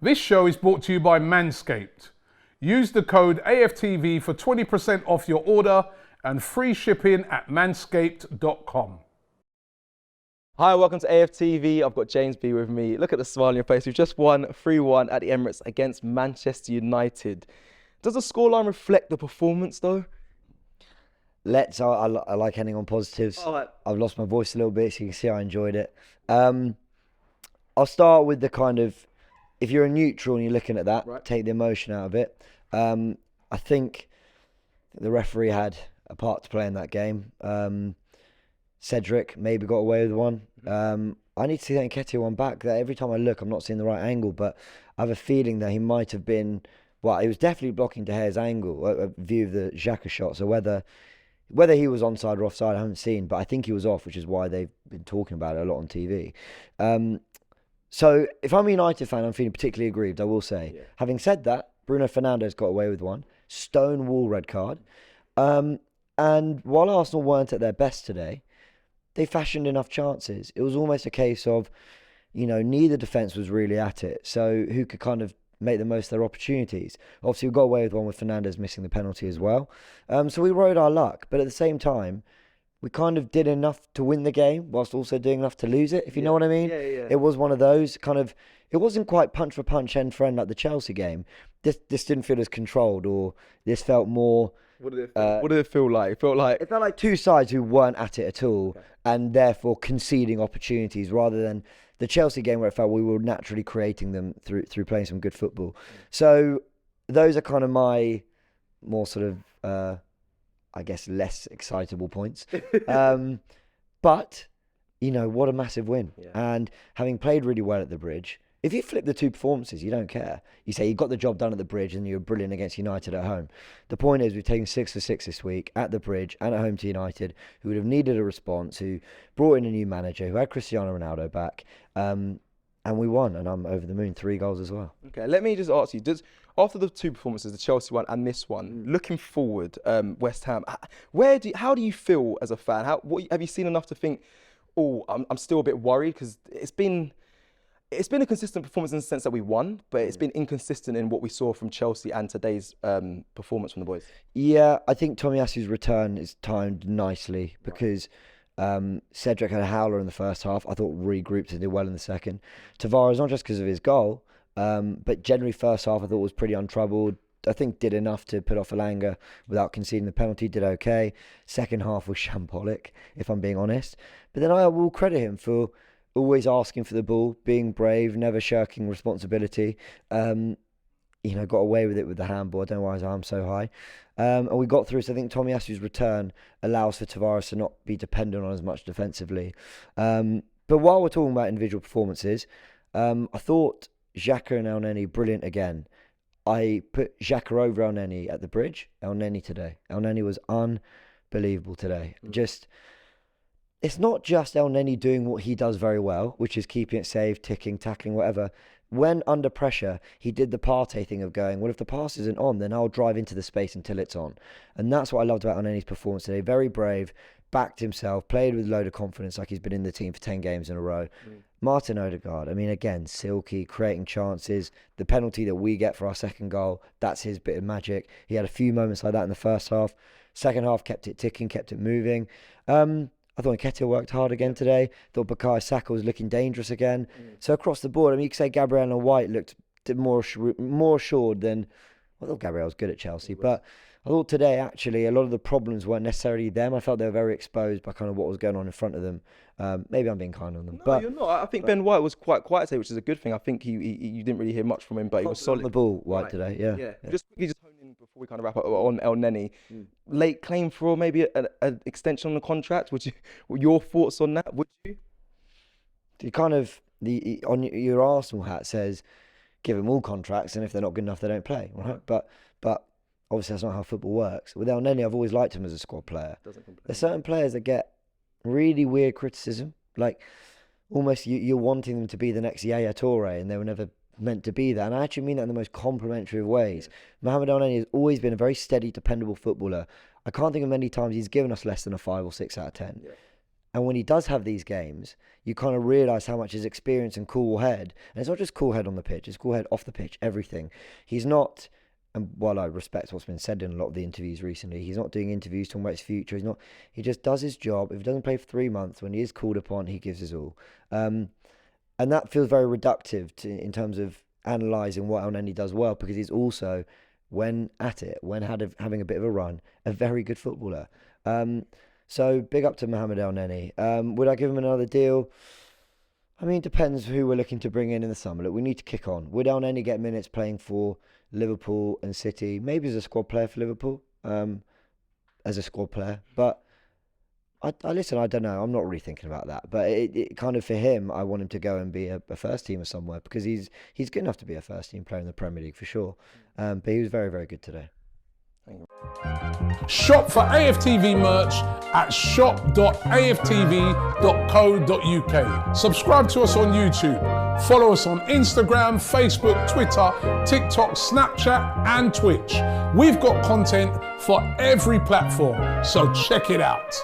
This show is brought to you by Manscaped. Use the code AFTV for 20% off your order and free shipping at manscaped.com. Hi, welcome to AFTV. I've got James B with me. Look at the smile on your face. We've just won 3-1 at the Emirates against Manchester United. Does the scoreline reflect the performance though? I like ending on positives. Right. I've lost my voice a little bit, so you can see I enjoyed it. I'll start with the kind of, if you're a neutral and you're looking at that, Right. take the emotion out of it. I think the referee had a part to play in that game. Cedric maybe got away with one. I need to see that Nketiah one back. That every time I look, I'm not seeing the right angle, but I have a feeling that he might have been. Well, it was definitely blocking De Gea's angle, a view of the Xhaka shot. So whether he was onside or offside, I haven't seen, but I think he was off, which is why they've been talking about it a lot on TV. So if I'm a United fan, I'm feeling particularly aggrieved, I will say. Yeah. Having Having said that, Bruno Fernandes got away with one. Stonewall red card. And while Arsenal weren't at their best today, they fashioned enough chances. It was almost a case of, neither defence was really at it. So who could kind of make the most of their opportunities? Obviously, we got away with one with Fernandes missing the penalty as well. So we rode our luck. But at the same time, we kind of did enough to win the game whilst also doing enough to lose it, if you know what I mean. Yeah. It was one of those kind of, it wasn't quite punch for punch, end for end like the Chelsea game. This didn't feel as controlled, or this felt more... What did it feel like? It felt like two sides who weren't at it at all, and therefore conceding opportunities, rather than the Chelsea game where it felt we were naturally creating them through playing some good football. So those are kind of my more sort of, I guess, less excitable points. But, what a massive win. Yeah. And having played really well at the Bridge, if you flip the two performances, you don't care. You say you got the job done at the Bridge and you were brilliant against United at home. The point is, we've taken 6 for 6 this week at the Bridge and at home to United, who would have needed a response, who brought in a new manager, who had Cristiano Ronaldo back, and we won. And I'm over the moon. 3 goals as well. Okay, let me just ask you, after the two performances, the Chelsea one and this one, looking forward, West Ham, how do you feel as a fan? What have you seen enough to think, I'm still a bit worried? Because it's been a consistent performance in the sense that we won, but it's been inconsistent in what we saw from Chelsea and today's performance from the boys. Yeah, I think Tomiyasu's return is timed nicely because Cedric had a howler in the first half. I thought regrouped and did well in the second. Tavares, not just because of his goal, but generally first half I thought was pretty untroubled. I think did enough to put off Elanga without conceding the penalty, did okay. Second half was shambolic, if I'm being honest. But then I will credit him for always asking for the ball, being brave, never shirking responsibility. Got away with it with the handball. I don't know why his arm's so high. And we got through. So I think Tomiyasu's return allows for Tavares to not be dependent on as much defensively. But while we're talking about individual performances, I thought Xhaka and Elneny brilliant again. I put Xhaka over Elneny at the Bridge. Elneny today. Elneny was unbelievable today. It's not just Elneny doing what he does very well, which is keeping it safe, ticking, tackling, whatever. When under pressure, he did the Partey thing of going, well, if the pass isn't on, then I'll drive into the space until it's on. And that's what I loved about Elneny's performance today. Very brave, backed himself, played with a load of confidence like he's been in the team for 10 games in a row. Martin Odegaard, again, silky, creating chances. The penalty that we get for our second goal, that's his bit of magic. He had a few moments like that in the first half. Second half, kept it ticking, kept it moving. I thought Nketiah worked hard again today. Thought Bukayo Saka was looking dangerous again. So across the board, you could say Gabriel and White looked more assured than... I thought Gabriel was good at Chelsea, but I thought today, actually, a lot of the problems weren't necessarily them. I felt they were very exposed by kind of what was going on in front of them. Maybe I'm being kind on them. No, you're not. I think Ben White was quite quiet today, which is a good thing. I think you didn't really hear much from him, but he was solid. On the ball, White, today, yeah. Just quickly, just hone in before we kind of wrap up on Elneny. Late claim for maybe an extension on the contract. Your thoughts on that? Would you? You kind of, on your Arsenal hat says, give them all contracts, and if they're not good enough, they don't play, right? But obviously that's not how football works. With Elneny, I've always liked him as a squad player. There's certain players that get really weird criticism, like almost you're wanting them to be the next Yaya Toure, and they were never meant to be that. And I actually mean that in the most complimentary of ways. Mohamed Elneny has always been a very steady, dependable footballer. I can't think of many times he's given us less than a 5 or 6 out of 10. And when he does have these games, you kind of realise how much his experience and cool head, and it's not just cool head on the pitch, it's cool head off the pitch, everything. He's not, and while I respect what's been said in a lot of the interviews recently, he's not doing interviews talking about his future. He just does his job. If he doesn't play for 3 months, when he is called upon, he gives his all. And that feels very reductive in terms of analysing what Elneny does well, because he's also, when at it, when having a bit of a run, a very good footballer. So big up to Mohamed Elneny. Would I give him another deal? I mean, it depends who we're looking to bring in the summer. Look, we need to kick on. Would Elneny get minutes playing for Liverpool and City? Maybe as a squad player for Liverpool, as a squad player. But I listen, I don't know. I'm not really thinking about that. But it kind of, for him, I want him to go and be a first teamer somewhere, because he's good enough to be a first team player in the Premier League for sure. But he was very, very good today. Shop for AFTV merch at shop.aftv.co.uk. Subscribe to us on YouTube. Follow us on Instagram, Facebook, Twitter, TikTok, Snapchat, and Twitch. We've got content for every platform, so check it out.